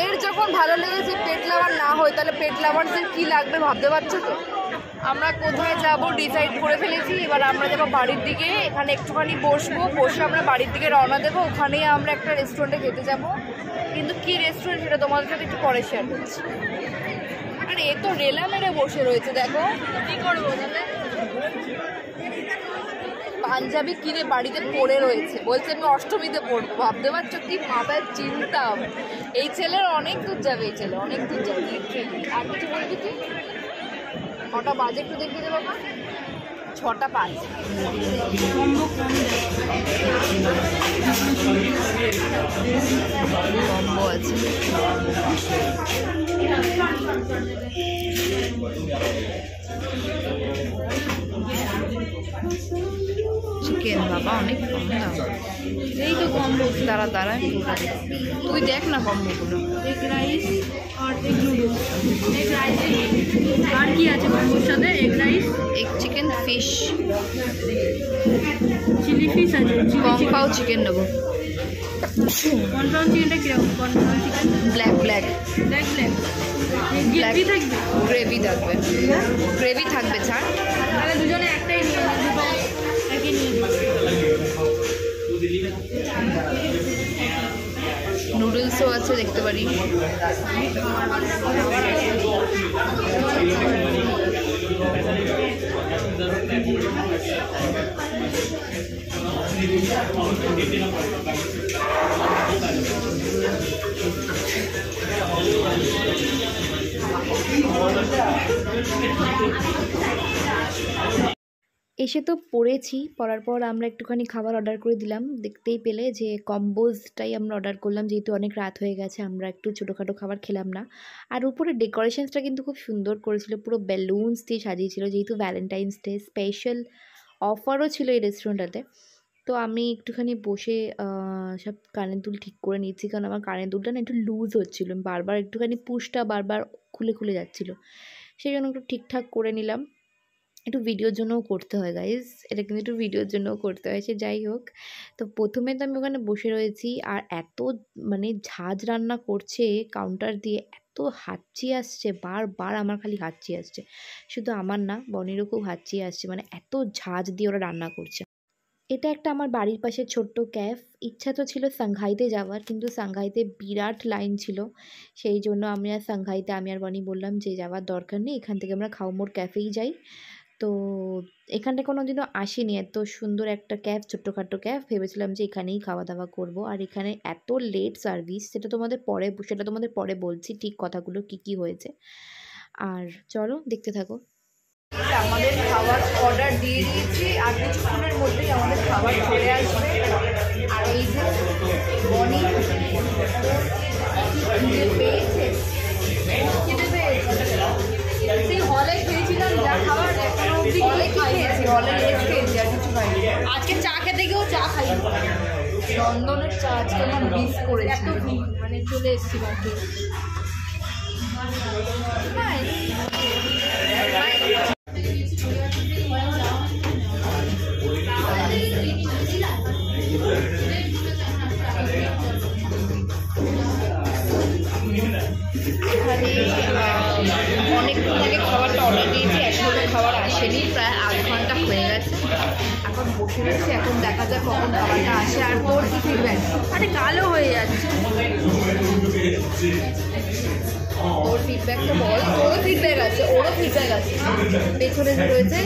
এর যখন ভালো লেগেছে পেট লাভার না হয়, তাহলে পেট লাভারদের কী লাগবে ভাবতে পারছো তো? আমরা কোথায় যাব ডিসাইড করে ফেলেছি। এবার আমরা যাবো বাড়ির দিকে, এখানে একটুখানি বসবো, বসে আমরা বাড়ির দিকে রওনা দেবো। ওখানেই আমরা একটা রেস্টুরেন্টে খেতে যাব, কিন্তু কি রেস্টুরেন্ট সেটা তোমাদের সাথে একটু পরে শেয়ার করছি। আর এ তো রেলা মেরে বসে রয়েছে, দেখো কি করবো তাহলে। পাঞ্জাবি কিনে বাড়িতে পড়ে রয়েছে, বলছে আমি অষ্টমীতে পড়বো। ভাবতে পারছো কি মাথায় চিন্তা। এই ছেলের অনেক দূর যাবে, এই ছেলে অনেক দূর যাবে। আর কিছু বলবি তুই? কটা বাজে একটু দেখিয়ে দেবো বাবা। 6টা 5 কম্বো আছে। চিকেন বাবা অনেক কম দাম। এই তো কম্বো, দাঁড়া দাঁড়া তুই দেখ না কম্বোগুলো। এগ রাইস আর এগ নুডলস। এগ রাইস আর কি আছে কম্বোর সাথে? Egg rice, egg chicken, fish, chilli fish আছে। কম পাও চিকেন নেবো। কর্নফ্লাওয়ার চিকেনটা কিরকম? Cornflour chicken black black black black gravy থাকবে? গ্রেভি থাকবে, গ্রেভি থাকবে ছাড়। তাহলে দুজনে একটাই নিয়ে নিই, দুটো একই নিয়ে নিই। নুডলসও আছে দেখতে পারি। এসে তো পড়েছি, পড়ার পর আমরা একটুখানি খাবার অর্ডার করে দিলাম। দেখতেই পেলে যে কম্বোজটাই আমরা অর্ডার করলাম, যেহেতু অনেক রাত হয়ে গেছে আমরা একটু ছোটোখাটো খাবার খেলাম না। আর উপরে ডেকোরেশনসটা কিন্তু খুব সুন্দর করেছিল, পুরো বেলুনস দিয়ে সাজিয়েছিল, যেহেতু ভ্যালেন্টাইন্স ডে স্পেশাল অফারও ছিল এই রেস্টুরেন্টটাতে। তো আমি একটুখানি বসে সব কানের দুল ঠিক করে নিচ্ছি, কারণ আমার কানের দুলটা না একটু লুজ হচ্ছিলো, বারবার একটুখানি পুশটা বারবার খুলে খুলে যাচ্ছিলো, সেই জন্য একটু ঠিকঠাক করে নিলাম। একটু ভিডিওর জন্যও করতে হয় গাইজ, এটা কিন্তু একটু ভিডিওর জন্যও করতে হয়। সে যাই হোক, তো প্রথমে তো আমি ওখানে বসে রয়েছি, আর এত মানে ঝাঁজ রান্না করছে কাউন্টার দিয়ে, এত হাঁচি আসছে, বারবার আমার খালি হাঁচি আসছে। শুধু আমার না, বনিরও খুব হাঁচি আসছে, মানে এত ঝাঁজ দিয়ে ওরা রান্না করছে। এটা একটা আমার বাড়ির পাশে ছোট্ট ক্যাফ। ইচ্ছা তো ছিল সাংঘাইতে যাওয়ার, কিন্তু সাংঘাইতে বিরাট লাইন ছিল, সেই জন্য আমি আর সাংঘাইতে আমি আর বনি বললাম যে যাওয়ার দরকার নেই, এখান থেকে আমরা খাওমোর ক্যাফেই যাই। তো এখানটা কোনো দিনও আসিনি, এত সুন্দর একটা ক্যাফ, ছোট্টখাট্টো ক্যাফ, ভেবেছিলাম যে এখানেই খাওয়া দাওয়া করব। আর এখানে এত লেট সার্ভিস, সেটা তোমাদের পরে বলছি ঠিক কথাগুলো কি হয়েছে। আর চলো দেখতে থাকো। আমাদের খাবার অর্ডার দিয়ে দিয়েছি, আর কিছুক্ষণের মধ্যেই আমাদের খাবার চলে আসবে। আর এই যে বনি খিদে পেয়েছে, সেই হলে খেয়েছিলাম যা খাবার, এখনো অবধি হলে খেয়েছি, হলে লেট খেয়েছি, আর কিছু খাইনি। আজকে চা খেতে গিয়েও চা খাই, লন্ডনের চা আজকে আমার মিস করেছি, মানে চলে এসেছি বাকি। এখানে অনেকক্ষণ আগে খাবারটা অর্ডার দিয়েছি, এখনও খাবার আসেনি, প্রায় 8 ঘন্টা হয়ে গেছে। এখন বসে রয়েছে, এখন দেখা যাক কখন খাবারটা আসে। আর তোর কি ফিডব্যাক? আরে কালো হয়ে যাচ্ছে, ওর ফিডব্যাকটা বল। তোরও ফিডব্যাক আছে, ওরও ফিডব্যাক আছে, পেছনে যে রয়েছে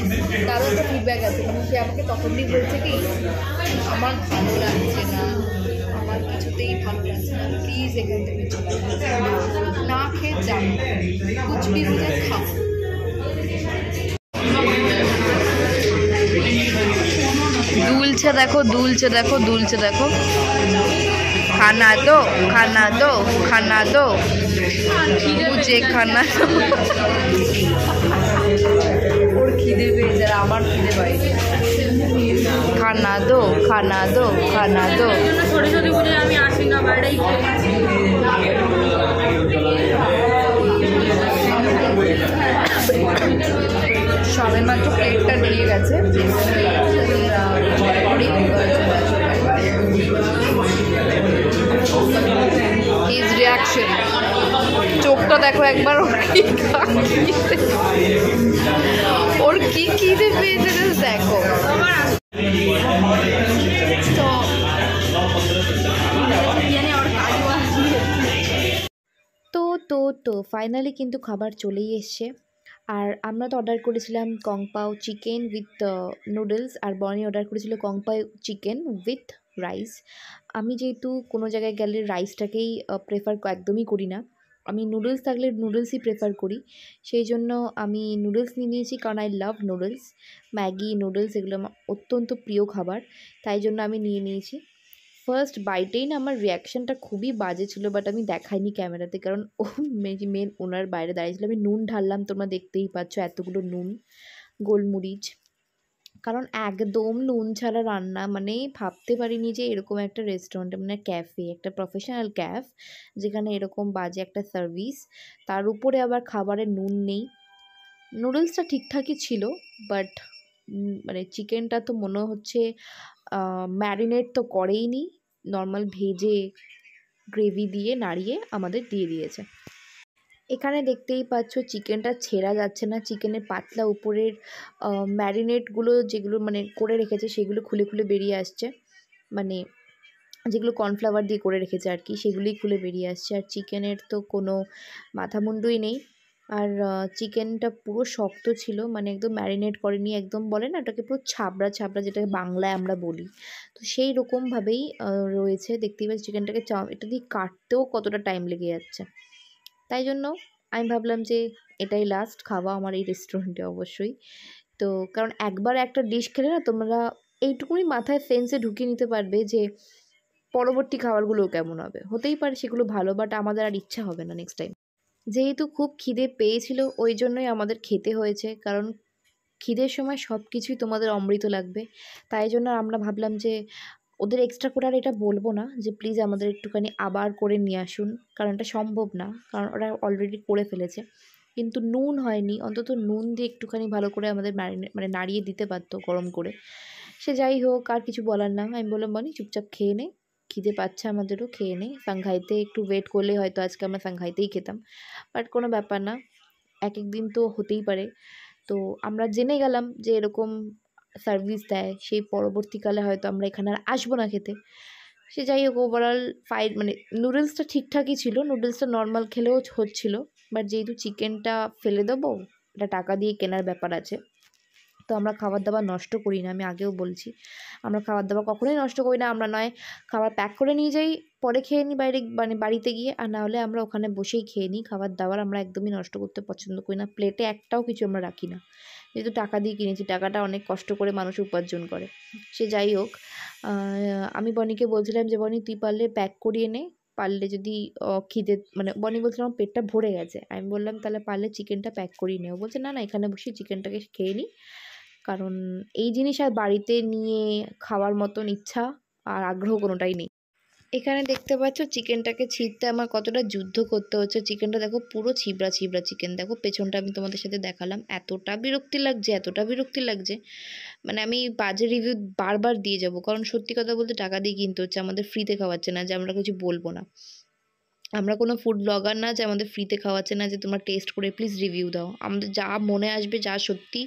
তারও একটা ফিডব্যাক আছে, কিন্তু সে আমাকে তখনই বলছে কি আমার ভালো লাগছে না, আমার কিছুতেই ভালো লাগছে না, প্লিজ এখান থেকে চলে না খেয়ে যান, কুছ ভি মুঝে খাও। দুলছে দেখো, দুলছে দেখো, দুলছে দেখো। খানা দো, খানা দো, খানা দো, মুঝে খানা দো। ওর খিদে পেয়েছে, আমার খিদে পাইনি। খানা দো, খানা দো, খানা দো। সরস্বতী পুজোয় আমি আসি না, বাইরেই সবে মাত্র প্লেটটা নিয়ে গেছে। হিজ রিয়াকশন, চোখটা দেখো একবার, ওর কি খিদে পেয়েছে জাস্ট দেখো। তো ফাইনালি কিন্তু খাবার চলেই এসছে। আর আমরা তো অর্ডার করেছিলাম কং পাও চিকেন উইথ নুডলস, আর বনি অর্ডার করেছিল কং পাও চিকেন উইথ রাইস। আমি যেহেতু কোনো জায়গায় গেলে রাইসটাকেই প্রেফার একদমই করি না, আমি নুডলস থাকলে নুডলসই প্রেফার করি, সেই জন্য আমি নুডলস নিয়ে নিয়েছি, কারণ I love noodles. Maggi noodles এগুলো আমার অত্যন্ত প্রিয় খাবার, তাই জন্য আমি নিয়ে নিয়েছি। ফার্স্ট বাইটেই না আমার রিয়াকশানটা খুবই বাজে ছিল, বাট আমি দেখাইনি ক্যামেরাতে, কারণ ও মেন ওনার বাইরে দাঁড়িয়েছিল। আমি নুন ঢাললাম, তোমরা দেখতেই পাচ্ছ এতগুলো নুন, গোলমরিচ, কারণ একদম নুন ছাড়া রান্না, মানে ভাবতে পারিনি যে এরকম একটা রেস্টুরেন্টে, মানে ক্যাফে, একটা প্রফেশনাল ক্যাফ, যেখানে এরকম বাজে একটা সার্ভিস, তার উপরে আবার খাবারে নুন নেই। নুডলসটা ঠিকঠাকই ছিল, বাট মানে চিকেনটা তো মনে হচ্ছে ম্যারিনেট তো করেই নি, নর্মাল ভেজে গ্রেভি দিয়ে নাড়িয়ে আমাদের দিয়ে দিয়েছে। এখানে দেখতেই পাচ্ছ চিকেনটা ছেঁড়া যাচ্ছে না, চিকেনের পাতলা উপরের ম্যারিনেটগুলো যেগুলো মানে করে রেখেছে সেগুলো খুলে খুলে বেরিয়ে আসছে, মানে যেগুলো কর্নফ্লাওয়ার দিয়ে করে রেখেছে আর কি, সেগুলোই খুলে বেরিয়ে আসছে। আর চিকেনের তো কোনো মাথামুন্ডুই নেই, আর চিকেনটা পুরো শক্ত ছিল, মানে একদম ম্যারিনেট করেনি, একদম বলে না ওটাকে পুরো ছাবড়া ছাবড়া, যেটাকে বাংলায় আমরা বলি, তো সেই রকমভাবেই রয়েছে। দেখতেই পাচ্ছি চিকেনটাকে এটা দিয়ে কাটতেও কতটা টাইম লেগে যাচ্ছে, তাই জন্য আমি ভাবলাম যে এটাই লাস্ট খাওয়া আমার এই রেস্টুরেন্টে অবশ্যই। তো কারণ একবার একটা ডিশ খেলে না তোমরা এইটুকুনি মাথায় সেন্সে ঢুকিয়ে নিতে পারবে যে পরবর্তী খাবারগুলো কেমন হবে, হতেই পারে সেগুলো ভালো, বাট আমাদের আর ইচ্ছা হবে না নেক্সট টাইম। যেহেতু খুব খিদে পেয়েছিল ওই জন্যই আমাদের খেতে হয়েছে, কারণ খিদের সময় সব কিছুই তোমাদের অমৃত লাগবে, তাই জন্য আমরা ভাবলাম যে ওদের এক্সট্রা করে আর এটা বলবো না যে প্লিজ আমাদের একটুখানি আবার করে নিয়ে আসুন, কারণ এটা সম্ভব না, কারণ ওরা অলরেডি করে ফেলেছে। কিন্তু নুন হয়নি, অন্তত নুন দিয়ে একটুখানি ভালো করে আমাদের মানে নাড়িয়ে দিতে পারতো গরম করে। সে যাই হোক, আর কিছু বলার না, আমি বললাম বনি চুপচাপ খেয়ে নে, খিদে পাচ্ছে আমাদেরও, খেয়ে নে, সাংঘাইতে একটু ওয়েট করলে হয়তো আজকে আমরা সাংঘাইতেই খেতাম, বাট কোনো ব্যাপার না, এক এক দিন তো হতেই পারে। তো আমরা জেনে গেলাম যে এরকম সার্ভিস দেয়, সেই পরবর্তীকালে হয়তো আমরা এখানে আর আসবো না খেতে। সে যাই হোক, ওভারঅল মানে নুডলসটা ঠিকঠাকই ছিল, নুডলসটা নর্মাল খেলেও হচ্ছিলো, বাট যেহেতু চিকেনটা ফেলে দেবো, এটা টাকা দিয়ে কেনার ব্যাপার আছে, তো আমরা খাবার দাবার নষ্ট করি না, আমি আগেও বলছি আমরা খাবার দাবার কখনোই নষ্ট করি না। আমরা নয় খাবার প্যাক করে নিয়ে যাই, পরে খেয়ে নিই বাইরে, মানে বাড়িতে গিয়ে, আর না হলে আমরা ওখানে বসেই খেয়ে নিই। খাবার দাবার আমরা একদমই নষ্ট করতে পছন্দ করি না, প্লেটে একটাও কিছু আমরা রাখি না, যেহেতু টাকা দিয়ে কিনেছি, টাকাটা অনেক কষ্ট করে মানুষ উপার্জন করে। সে যাই হোক, আমি বনিকে বলছিলাম যে বনি তুই পারলে প্যাক করিয়ে নে, পারলে যদি খিদে মানে বনি বলছিলাম আমার পেটটা ভরে গেছে, আমি বললাম তাহলে পারলে চিকেনটা প্যাক করিয়ে নেও, বলছে না না এখানে বসে চিকেনটাকে খেয়ে নিই, কারণ এই জিনিস আর বাড়িতে নিয়ে খাওয়ার মতন ইচ্ছা আর আগ্রহ কোনোটাই নেই। এখানে দেখতে পাচ্ছ চিকেনটাকে ছিঁড়তে আমার কতটা যুদ্ধ করতে হচ্ছে। চিকেনটা দেখো পুরো ছিবড়া ছিবড়া চিকেন, দেখো পেছনটা আমি তোমাদের সাথে দেখালাম, এতটা বিরক্তি লাগছে, মানে আমি বাজে রিভিউ বারবার দিয়ে যাব, কারণ সত্যি কথা বলতে টাকা দিয়ে কিনতে হচ্ছে, আমাদের ফ্রিতে খাওয়াচ্ছে না, যে আমরা কিছু বলবো না, আমরা কোনো ফুড ব্লগার না যে আমাদের ফ্রিতে খাওয়াচ্ছে না যে তোমরা টেস্ট করে প্লিজ রিভিউ দাও। আমাদের যা মনে আসবে, যা সত্যি,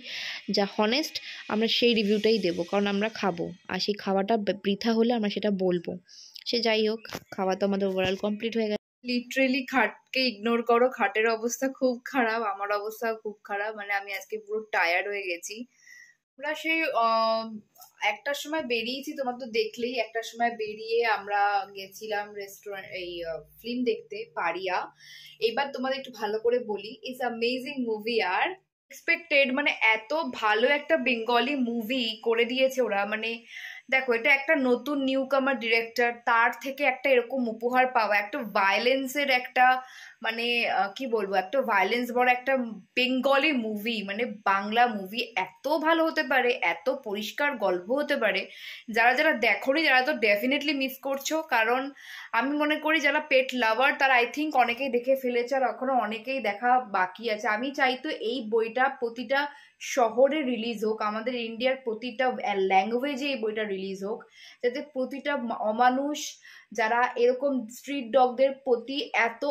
যা হনেস্ট, আমরা সেই রিভিউটাই দেবো, কারণ আমরা খাবো, আর সেই খাওয়াটা বৃথা হলে আমরা সেটা বলবো। সে যাই হোক, খাওয়া তো আমাদের ওভারঅল কমপ্লিট হয়ে গেছে। লিটারেলি খাটকে ইগনোর করো, খাটের অবস্থা খুব খারাপ, আমার অবস্থা খুব খারাপ, মানে আমি আজকে পুরো টায়ার্ড হয়ে গেছি। আমরা সেই একটার সময় বেরিয়েছি, তোমার তো দেখলেই, একটার সময় বেরিয়ে আমরা গেছিলাম রেস্টুরেন্ট এই ফিল্ম দেখতে, পারিয়া। এবার তোমাদের একটু ভালো করে বলি, ইটস অ্যামেজিং মুভি, আর এক্সপেক্টেড, মানে এত ভালো একটা বেঙ্গলি মুভি করে দিয়েছে ওরা, মানে দেখো এটা একটা নতুন নিউ কামার ডিরেক্টর, তার থেকে একটা এরকম উপহার পাওয়া, একটা ভায়োলেন্সের একটা মানে কি বলবো, একটা ভায়োলেন্স বড় একটা বেঙ্গলি মুভি, মানে বাংলা মুভি এত ভালো হতে পারে, এত পরিষ্কার গল্প হতে পারে, যারা যারা দেখোনি যারা তো ডেফিনেটলি মিস করছো, কারণ আমি মনে করি যারা পেট লাভার তারা আই থিঙ্ক অনেকেই দেখে ফেলেছে, আর এখনো অনেকেই দেখা বাকি আছে। আমি চাইতো এই বইটা প্রতিটা শহরে রিলিজ হোক, আমাদের ইন্ডিয়ার প্রতিটা ল্যাঙ্গুয়েজে এই বইটা রিলিজ হোক, যাতে প্রতিটা অমানুষ যারা এরকম স্ট্রিট ডগদের প্রতি এত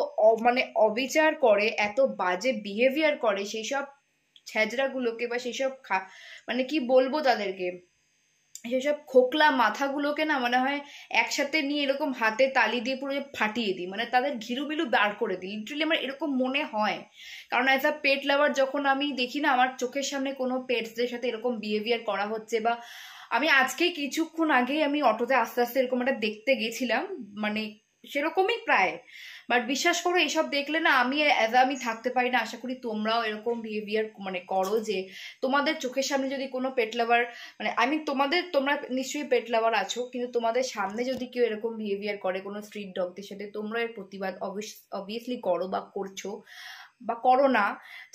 মানে অবিচার করে, এত বাজে বিহেভিয়ার করে, সেই সব ছ্যাজরাগুলোকে বা সেসব মানে কি বলবো তাদেরকে, সেসব খোকলা মাথাগুলোকে না মনে হয় একসাথে নিয়ে এরকম হাতে তালি দিয়ে পুরো ফাটিয়ে দিই, মানে তাদের ঘিরুবিলু বার করে দিই, লিটারালি আমার এরকম মনে হয়। কারণ অ্যাজ আ পেট লাভার যখন আমি দেখি না আমার চোখের সামনে কোনো পেটসদের সাথে এরকম বিহেভিয়ার করা হচ্ছে, বা আমি আজকে কিছুক্ষণ আগেই আমি অটোতে আস্তে আস্তে এরকম একটা দেখতে গেছিলাম, মানে সেরকমই প্রায়। বাট বিশ্বাস করো এইসব দেখলে না আমি থাকতে পারি না। আশা করি তোমরাও এরকম বিহেভিয়ার মানে করো, যে তোমাদের চোখের সামনে যদি কোনো পেট লাভার, মানে তোমরা নিশ্চয়ই পেট লাভার আছো, কিন্তু তোমাদের সামনে যদি কেউ এরকম বিহেভিয়ার করে কোনো স্ট্রিট ডগদের সাথে, তোমরা এর প্রতিবাদ অবভিয়াসলি করো বা করছো বা করো না।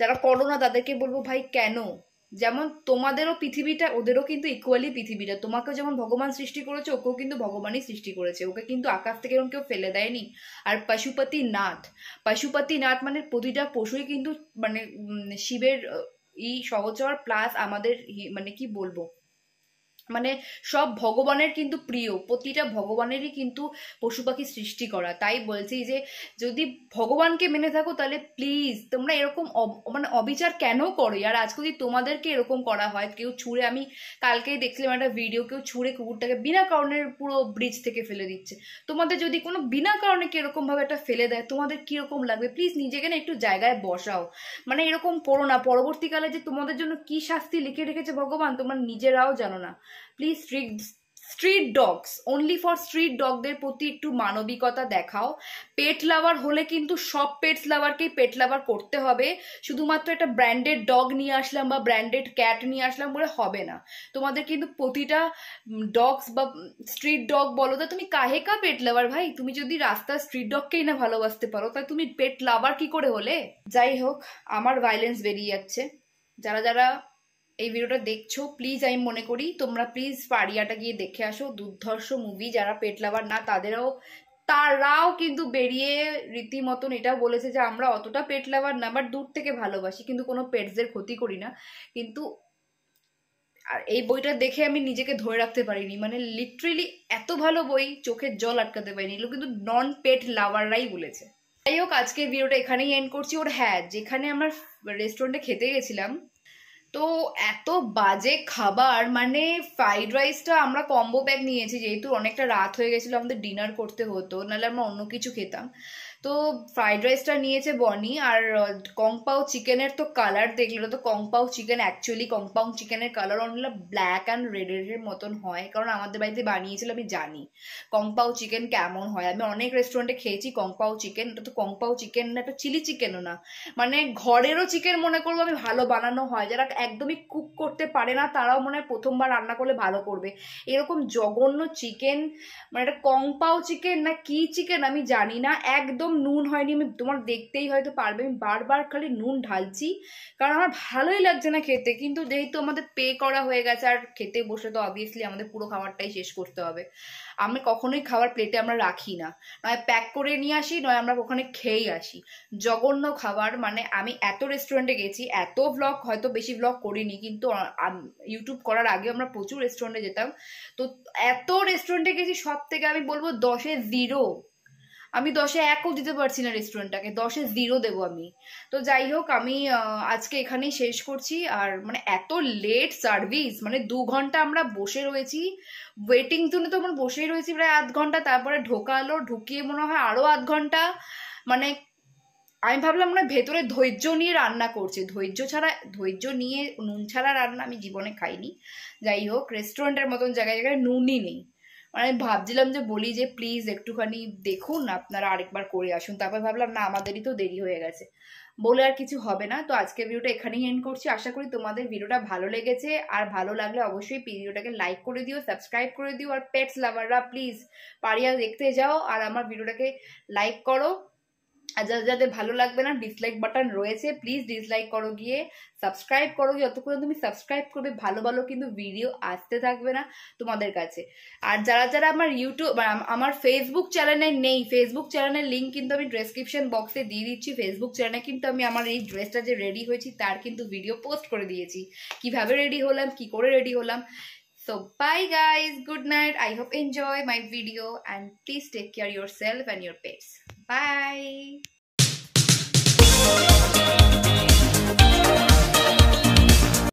যারা করো না তাদেরকে বলবো ভাই কেন, যেমন তোমাদেরও পৃথিবীটা, ওদেরও কিন্তু ইকুয়ালি পৃথিবীটা, তোমাকেও যেমন ভগবান সৃষ্টি করেছে ওকেও কিন্তু ভগবানই সৃষ্টি করেছে, ওকে কিন্তু আকাশ থেকে এরকম কেউ ফেলে দেয়নি। আর পশুপতি নাথ মানে প্রতিটা পশুই কিন্তু মানে শিবের সহচর, প্লাস আমাদের মানে কি বলবো, মানে সব ভগবানের কিন্তু প্রিয়, প্রতিটা ভগবানেরই কিন্তু পশু পাখি সৃষ্টি করা। তাই বলছি যে যদি ভগবানকে মেনে থাকো তাহলে প্লিজ তোমরা এরকম মানে অবিচার কেন করো? আর আজকে যদি তোমাদেরকে এরকম করা হয়, কেউ ছুঁড়ে, আমি কালকেই দেখছিলাম একটা ভিডিও, কেউ ছুঁড়ে কুকুরটাকে বিনা কারণে পুরো ব্রিজ থেকে ফেলে দিচ্ছে। তোমাদের যদি কোনো বিনা কারণে কি এরকম ভাবে একটা ফেলে দেয়, তোমাদের কিরকম লাগবে? প্লিজ নিজেকে না একটু জায়গায় বসাও, মানে এরকম করো না। পরবর্তীকালে যে তোমাদের জন্য কি শাস্তি লিখে রেখেছে ভগবান তোমরা নিজেরাও জানো না। Please street dogs, only for street ডগদের প্রতি একটু মানবিকতা দেখাও। পেট লাভার হলে কিন্তু সব পেটস লাভারকেই পেট লাভার করতে হবে, শুধুমাত্র একটা ব্র্যান্ডেড ডগ নিয়ে আসলাম বা ব্র্যান্ডেড ক্যাট নিয়ে আসলাম বলে হবে না। তোমাদের কিন্তু প্রতিটা ডগস বা স্ট্রিট ডগ বলো, তা তুমি কাহে কা পেট লাভার ভাই? তুমি যদি রাস্তার স্ট্রিট ডগকেই না ভালোবাসতে পারো তাই তুমি পেট লাভার কি করে হলে? যাই হোক, আমার ভাইলেন্স বেরিয়ে যাচ্ছে। যারা যারা এই ভিডিওটা দেখছো প্লিজ, আমি মনে করি তোমরা প্লিজ পাড়িয়াটা গিয়ে দেখে আসো, দুর্ধর্ষ মুভি। যারা পেট লাভার না তারাও কিন্তু বেরিয়ে রীতিমতন এটা বলেছে যে আমরা অতটা পেট লাভার না, বাট দূর থেকে ভালোবাসি, কিন্তু কোনো পেটসদের ক্ষতি করি না। কিন্তু আর এই বইটা দেখে আমি নিজেকে ধরে রাখতে পারিনি, মানে লিটারেলি এত ভালো বই, চোখের জল আটকাতে পারিনি। এগুলো কিন্তু নন পেট লাভাররাই বলেছে। যাই হোক, আজকে ভিডিওটা এখানেই এন্ড করছি। ওর হ্যাঁ, যেখানে আমরা রেস্টুরেন্টে খেতে গেছিলাম তো এত বাজে খাবার, মানে ফ্রাইড রাইসটা আমরা কম্বো প্যাক নিয়েছি, যেহেতু অনেকটা রাত হয়ে গেছিলো, আমাদের ডিনার করতে হতো, নাহলে আমরা অন্য কিছু খেতাম। তো ফ্রাইড রাইসটা নিয়েছে বনি, আর কংপাও চিকেনের তো কালার দেখলে তো কংপাও চিকেন, অ্যাকচুয়ালি কংপাও চিকেনের কালার অনেক ব্ল্যাক অ্যান্ড রেডের মতন হয়, কারণ আমাদের বাড়িতে বানিয়েছিল, আমি জানি কংপাও চিকেন কেমন হয়। আমি অনেক রেস্টুরেন্টে খেয়েছি কংপাও চিকেন, এটা তো কংপাও চিকেন না, এটা চিলি চিকেনও না, মানে ঘরেরও চিকেন মনে করবো আমি ভালো বানানো হয়। যারা একদমই কুক করতে পারে না তারাও মনে হয় প্রথমবার রান্না করলে ভালো করবে। এরকম জঘন্য চিকেন, মানে এটা কংপাও চিকেন না কি চিকেন আমি জানি না, একদম নুন হয়নি। আমি তোমার দেখতেই হয়তো পারবে, আমি বারবার খালি নুন ঢালছি, কারণ আমার ভালোই লাগছে না খেতে। কিন্তু যেহেতু আমাদের পে করা হয়ে গেছে আর খেতে বসে, তো অবভিয়াসলি আমাদের পুরো খাবারটাই শেষ করতে হবে। আমি কখনোই খাবার প্লেটে আমরা রাখি না, নয় প্যাক করে নিয়ে আসি, নয় আমরা ওখানে খেয়েই আসি। জঘন্য খাবার, মানে আমি এত রেস্টুরেন্টে গেছি, এত ভ্লগ, হয়তো বেশি ভ্লগ করিনি, কিন্তু ইউটিউব করার আগে আমরা প্রচুর রেস্টুরেন্টে যেতাম। তো এত রেস্টুরেন্টে গেছি, সব থেকে আমি বলবো 10-এ 0, আমি 10-এ 1ও দিতে পারছি না রেস্টুরেন্টটাকে, 10-এ 0 দেবো আমি। তো যাই হোক, আমি আজকে এখানেই শেষ করছি। আর মানে এত লেট সার্ভিস, মানে 2 ঘন্টা আমরা বসে রয়েছি ওয়েটিং জোনে, তো আমরা বসেই রয়েছি প্রায় 1/2 ঘন্টা, তারপরে ঢোকালো, ঢুকিয়ে মনে হয় আরো 1/2 ঘন্টা। মানে আমি ভাবলাম না ভেতরে ধৈর্য নিয়ে রান্না করছে, ধৈর্য নিয়ে নুন ছাড়া রান্না আমি জীবনে খাইনি। যাই হোক, রেস্টুরেন্টের মতন জায়গায় জায়গায় নুনই নেই। মানে আমি ভাবছিলাম যে বলি যে প্লিজ একটুখানি দেখুন, আপনারা আরেকবার করে আসুন। তারপর ভাবলাম না, আমাদেরই তো দেরি হয়ে গেছে, বলে আর কিছু হবে না। তো আজকের ভিডিওটা এখানেই এন্ড করছি। আশা করি তোমাদের ভিডিওটা ভালো লেগেছে, আর ভালো লাগলে অবশ্যই ভিডিওটাকে লাইক করে দিও, সাবস্ক্রাইব করে দিও। আর পেটস লাভাররা প্লিজ পারিয়া দেখতে যাও আর আমার ভিডিওটাকে লাইক করো। আর যাদের ভালো লাগবে না, ডিসলাইক বাটন রয়েছে, প্লিজ ডিসলাইক করো গিয়ে, সাবস্ক্রাইব করো। যতক্ষণ তুমি সাবস্ক্রাইব করবে ভালো ভালো কিন্তু ভিডিও আসতে থাকবে না তোমাদের কাছে। আর যারা যারা আমার আমার ফেসবুক চ্যানেলে নেই, ফেসবুক চ্যানেলের লিঙ্ক কিন্তু আমি ডেসক্রিপশন বক্সে দিয়ে দিচ্ছি। ফেসবুক চ্যানেলে কিন্তু আমি আমার এই ড্রেসটা যে রেডি হয়েছি তার কিন্তু ভিডিও পোস্ট করে দিয়েছি, কিভাবে রেডি হলাম, কি করে রেডি হলাম। So bye guys, good night. I hope you enjoy my video and please take care yourself and your pets. Bye.